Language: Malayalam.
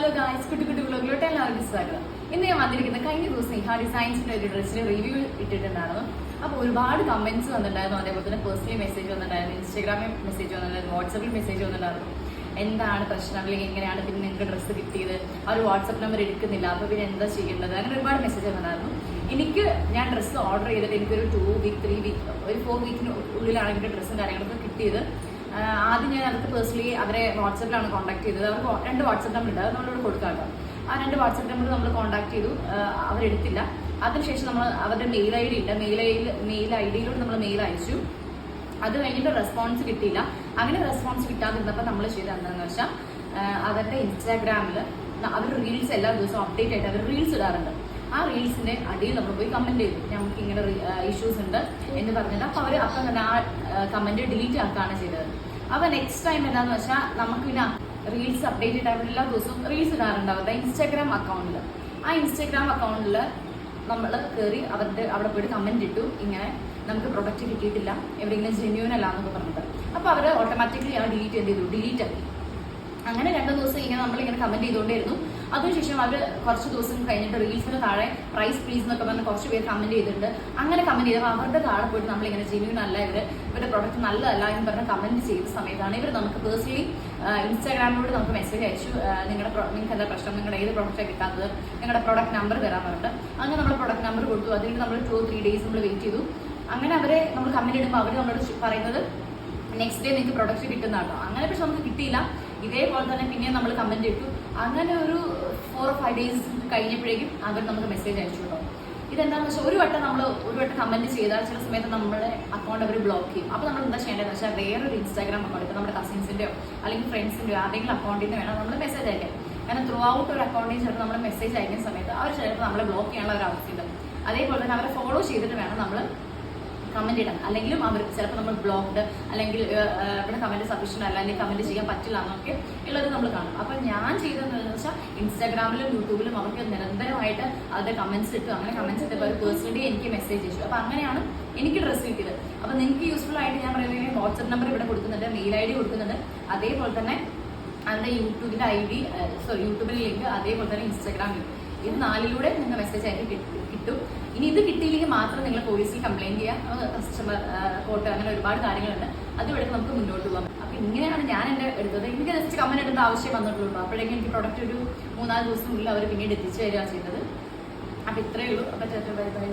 ഹലോ ഗായ്സ്, കുട്ടി വ്ലോഗിലോട്ട് എല്ലാവർക്കും സ്വാഗതം. ഇന്ന് ഞാൻ വന്നിരിക്കുന്നത് കഴിഞ്ഞ ദിവസം ഇഹാ ഡിസൈൻസിന്റെ ഒരു ഡ്രസ്സിന്റെ റിവ്യൂ ഇട്ടിട്ടുണ്ടായിരുന്നു. അപ്പോൾ ഒരുപാട് കമന്റ്സ് വന്നിട്ടുണ്ടായിരുന്നു, അതേപോലെ തന്നെ പേഴ്സണലി മെസ്സേജ് വന്നിട്ടുണ്ടായിരുന്നു, ഇൻസ്റ്റാഗ്രാമിൽ മെസ്സേജ് വന്നിട്ടുണ്ടായിരുന്നു, വാട്സാപ്പിൽ മെസ്സേജ് വന്നിട്ടുണ്ടായിരുന്നു. എന്താണ് പ്രശ്നം, അല്ലെങ്കിൽ എങ്ങനെയാണ് പിന്നെ നിങ്ങൾക്ക് ഡ്രസ്സ് കിട്ടിയത്, ആ ഒരു വാട്സാപ്പ് നമ്പർ എടുക്കുന്നില്ല, അപ്പോൾ പിന്നെ എന്താ ചെയ്യേണ്ടത്, അങ്ങനെ ഒരുപാട് മെസ്സേജ് വന്നിട്ടുണ്ടായിരുന്നു. എനിക്ക് ഞാൻ ഡ്രസ്സ് ഓർഡർ ചെയ്തിട്ട് എനിക്കൊരു 2 വീക്ക് 3 വീക്ക് ഒരു 4 വീക്കിന് ഉള്ളിലാണ് എൻ്റെ ഡ്രസ്സും കാര്യങ്ങളൊക്കെ കിട്ടിയത്. ആദ്യം ഞാൻ അവർക്ക് പേഴ്സണലി അവരെ വാട്സാപ്പിലാണ് കോൺടാക്ട് ചെയ്തത്. അവർക്ക് 2 വാട്സാപ്പ് നമ്പർ ഉണ്ട്, അത് നമ്മളോട് കൊടുക്കാം. ആ 2 വാട്സാപ്പ് നമ്പർ നമ്മൾ കോൺടാക്ട് ചെയ്തു, അവരെടുത്തില്ല. അതിനുശേഷം നമ്മൾ അവരുടെ മെയിൽ ഐ ഡി ഉണ്ട്, മെയിൽ ഐ ഡിയിലൂടെ നമ്മൾ മെയിൽ അയച്ചു. അത് കഴിഞ്ഞിട്ട് റെസ്പോൺസ് കിട്ടിയില്ല. അങ്ങനെ റെസ്പോൺസ് കിട്ടാതിരുന്നപ്പോൾ നമ്മൾ ചെയ്തത് എന്താണെന്ന് വെച്ചാൽ, അവരുടെ ഇൻസ്റ്റാഗ്രാമിൽ അവർ റീൽസ് എല്ലാ ദിവസവും അപ്ഡേറ്റ് ആയിട്ട് അവർ റീൽസ് ഇടാറുണ്ട്. ആ റീൽസിന്റെ അടിയിൽ നമ്മൾ പോയി കമന്റ് ചെയ്തു, നമുക്ക് ഇങ്ങനെ ഇഷ്യൂസ് ഉണ്ട് എന്ന് പറഞ്ഞിട്ട്. അപ്പോൾ അവർ അപ്പം തന്നെ ആ കമന്റ് ഡിലീറ്റ് ആക്കുകയാണ് ചെയ്തത്. അപ്പോൾ നെക്സ്റ്റ് ടൈം എന്താണെന്ന് വെച്ചാൽ, നമുക്ക് പിന്നെ റീൽസ് അപ്ഡേറ്റ് ടൈമിൽ എല്ലാ ദിവസവും റീൽസ് ഇടാറുണ്ട് അവരുടെ ഇൻസ്റ്റാഗ്രാം അക്കൗണ്ടിൽ. ആ ഇൻസ്റ്റാഗ്രാം അക്കൗണ്ടിൽ നമ്മൾ കയറി അവിടെ പോയിട്ട് കമന്റ് ഇട്ടു, ഇങ്ങനെ നമുക്ക് പ്രൊഡക്റ്റ് കിട്ടിയിട്ടില്ല, എവിടെയെങ്കിലും ജെന്യൂൻ അല്ല എന്നൊക്കെ പറഞ്ഞിട്ട്. അപ്പോൾ അവർ ഓട്ടോമാറ്റിക്കലി ആ ഡിലീറ്റ് ആക്കി. അങ്ങനെ 2 ദിവസം ഇങ്ങനെ നമ്മളിങ്ങനെ കമന്റ് ചെയ്തുകൊണ്ടേയിരുന്നു. അതിനുശേഷം അവർ കുറച്ച് ദിവസം കഴിഞ്ഞിട്ട് റീൽസിന് താഴെ പ്രൈസ് പ്ലീസ് എന്നൊക്കെ പറഞ്ഞ് കുറച്ച് പേര് കമന്റ് ചെയ്തിട്ടുണ്ട്. അങ്ങനെ കമന്റ് ചെയ്തപ്പോൾ അവരുടെ താഴെ പോയിട്ട് നമ്മളിങ്ങനെ ജെന്യൂൻ അല്ല, ഇവരുടെ പ്രൊഡക്റ്റ് നല്ലതല്ല എന്ന് പറഞ്ഞ് കമന്റ് ചെയ്ത സമയത്താണ് ഇവർ നമുക്ക് പേഴ്സണലി ഇൻസ്റ്റാഗ്രാമിലൂടെ നമുക്ക് മെസ്സേജ് അയച്ചു, നിങ്ങൾക്ക് എന്താ പ്രശ്നം, നിങ്ങളുടെ ഏത് പ്രൊഡക്റ്റാണ് കിട്ടാത്തത്, നിങ്ങളുടെ പ്രൊഡക്റ്റ് നമ്പർ തരാൻ പറഞ്ഞിട്ട്. അങ്ങനെ നമ്മൾ പ്രൊഡക്റ്റ് നമ്പർ കൊടുത്തു. അതിന് നമ്മൾ 2-3 ഡേയ്സ് നമ്മൾ വെയിറ്റ് ചെയ്തു. അങ്ങനെ അവരെ നമ്മൾ കമന്റ് ഇടുമ്പോൾ അവർ നമ്മളോട് പറയുന്നത് നെക്സ്റ്റ് ഡേ നിങ്ങൾക്ക് പ്രൊഡക്റ്റ് കിട്ടുന്നതാട്ടോ. അങ്ങനെ പക്ഷെ നമുക്ക് കിട്ടിയില്ല. ഇതേപോലെ തന്നെ പിന്നെ നമ്മൾ കമന്റ് ഇട്ടു. അങ്ങനെ ഒരു 4 or 5 ഡേയ്സ് കഴിഞ്ഞപ്പോഴേക്കും അവർ നമുക്ക് മെസ്സേജ് അയച്ചു കേട്ടോ. ഇതെന്താണെന്ന് വെച്ചാൽ, ഒരു വട്ടം കമന്റ് ചെയ്താൽ ചില സമയത്ത് നമ്മുടെ അക്കൗണ്ട് അവർ ബ്ലോക്ക് ചെയ്യും. അപ്പോൾ നമ്മൾ എന്താ ചെയ്യേണ്ടതെന്ന് വെച്ചാൽ, വേറൊരു ഇൻസ്റ്റാഗ്രാം അക്കൗണ്ട്, ഇപ്പോൾ നമ്മുടെ കസിൻസിൻ്റെയോ അല്ലെങ്കിൽ ഫ്രണ്ട്സിൻ്റെയോ ആരുടെയെങ്കിലും അക്കൗണ്ടിൽ നിന്ന് വേണം നമ്മൾ മെസ്സേജ് അയക്കാൻ. കാരണം ത്രൂ ഔട്ട് ഒരു അക്കൗണ്ടിൽ ചിലപ്പോൾ നമ്മൾ മെസ്സേജ് അയക്കുന്ന സമയത്ത് അവർ ചിലപ്പോൾ നമ്മളെ ബ്ലോക്ക് ചെയ്യാനുള്ള ഒരു അവസ്ഥയുണ്ട്. അതേപോലെ തന്നെ അവരെ ഫോളോ ചെയ്തിട്ട് വേണം നമ്മൾ കമന്റ് ഇടാൻ. അല്ലെങ്കിലും അവർ ചിലപ്പോൾ നമ്മൾ ബ്ലോക്ക്ഡ്, അല്ലെങ്കിൽ ഇവിടെ കമന്റ് സഫീഷ്യൻ്റ് അല്ല, അല്ലെങ്കിൽ കമന്റ് ചെയ്യാൻ പറ്റില്ല എന്നൊക്കെ ഉള്ളത് നമ്മൾ കാണും. അപ്പം ഞാൻ ചെയ്തതെന്ന് വെച്ചാൽ, ഇൻസ്റ്റാഗ്രാമിലും യൂട്യൂബിലും അവർക്ക് നിരന്തരമായിട്ട് അവരുടെ കമന്റ്സ് ഇട്ടു. അങ്ങനെ കമന്റ്സ് ഇട്ടപ്പോൾ അവർ പേഴ്സണലി എനിക്ക് മെസ്സേജ് അയച്ചു. അപ്പം അങ്ങനെയാണ് എനിക്ക് ഡ്രസ്സ് കിട്ടിയത്. അപ്പം നിങ്ങൾക്ക് യൂസ്ഫുൾ ആയിട്ട് ഞാൻ പറയുന്നത്, വാട്സപ്പ് നമ്പർ ഇവിടെ കൊടുക്കുന്നുണ്ട്, മെയിൽ ഐ ഡി കൊടുക്കുന്നുണ്ട്, അതേപോലെ തന്നെ അവരുടെ യൂട്യൂബിൻ്റെ യൂട്യൂബിൽ ലിങ്ക്, അതേപോലെ തന്നെ ഇൻസ്റ്റാഗ്രാം ലിങ്ക്. ഇത് 4ലൂടെ നിങ്ങൾ മെസ്സേജ് ആയിട്ട് കിട്ടും. ഇനി ഇത് കിട്ടിയില്ലെങ്കിൽ മാത്രം നിങ്ങൾ പോലീസിൽ കംപ്ലൈന്റ് ചെയ്യാം, കസ്റ്റമർ കോർട്ട്, അങ്ങനെ ഒരുപാട് കാര്യങ്ങളുണ്ട്. അതുവഴി നമുക്ക് മുന്നോട്ട് പോകാം. അപ്പം ഇങ്ങനെയാണ് ഞാൻ എൻ്റെ എടുത്തത്. എനിക്ക് ജസ്റ്റ് കമന്റ് ഇടേണ്ട ആവശ്യം വന്നിട്ടുള്ളൂ. അപ്പോഴേക്കും എനിക്ക് പ്രൊഡക്റ്റ് ഒരു 3-4 ദിവസത്തിനുള്ളിൽ അവർ പിന്നീട് എത്തിച്ചു തരികയാണ് ചെയ്തത്. അപ്പം ഇത്രയേ ഉള്ളൂ. അപ്പം ചേട്ടൻ ബൈ ബൈ.